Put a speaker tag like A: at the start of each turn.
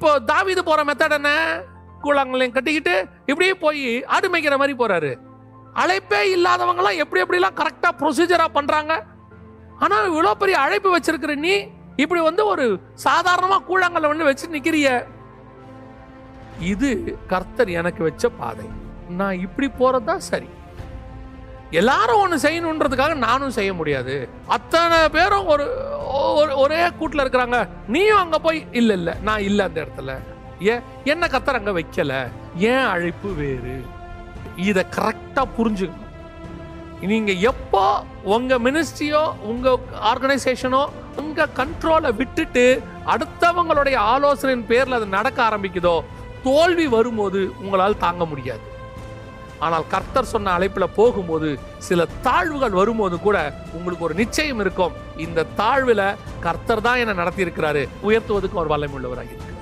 A: இப்போ தாவீது போற மெத்தட் என்ன? கூழாங்கல்லையும் கட்டிக்கிட்டு இப்படியே போய் ஆடு மேய்க்கிற மாதிரி போறாரு. அழைப்பே இல்லாதவங்களாம் எப்படி எப்படிலாம் கரெக்டா ப்ரொசீஜரா பண்றாங்க. ஆனா இவ்வளவு பெரிய அழைப்பு வச்சிருக்கிற நீ இப்படி ஒரு சாதாரணமா கூழாங்கல்ல வச்சு நிக்கிறிய. இது கர்த்தர் எனக்கு வச்ச பாதை. நான் இப்படி போறதா சரி. எல்லாரும் ஒண்ணு செய்யணுன்றதுக்காக நானும் செய்ய முடியாது. அத்தனை பேரும் ஒரே கூட்டுல இருக்கிறாங்க, நீயும் அங்க போய் இல்ல நான் இல்ல அந்த இடத்துல. என்ன கர்த்தர் அங்க வைக்கல, ஏன் அழைப்பு வேறு. இத கரெக்டா புரிஞ்சுக்கணும். நீங்க எப்போ உங்க மினிஸ்ட்ரியோ உங்க ஆர்கனைசேஷனோ உங்க கண்ட்ரோலை விட்டுட்டு அடுத்தவங்களுடைய ஆலோசனையின் பேர்ல அது நடக்க ஆரம்பிக்குதோ, தோல்வி வரும்போது உங்களால் தாங்க முடியாது. ஆனால் கர்த்தர் சொன்ன அழைப்புல போகும்போது சில தாழ்வுகள் வரும்போது கூட உங்களுக்கு ஒரு நிச்சயம் இருக்கும், இந்த தாழ்வுல கர்த்தர் தான் என்ன நடத்தி இருக்கிறாரு, உயர்த்துவதற்கு ஒரு வல்லமை உள்ளவராக இருக்கு.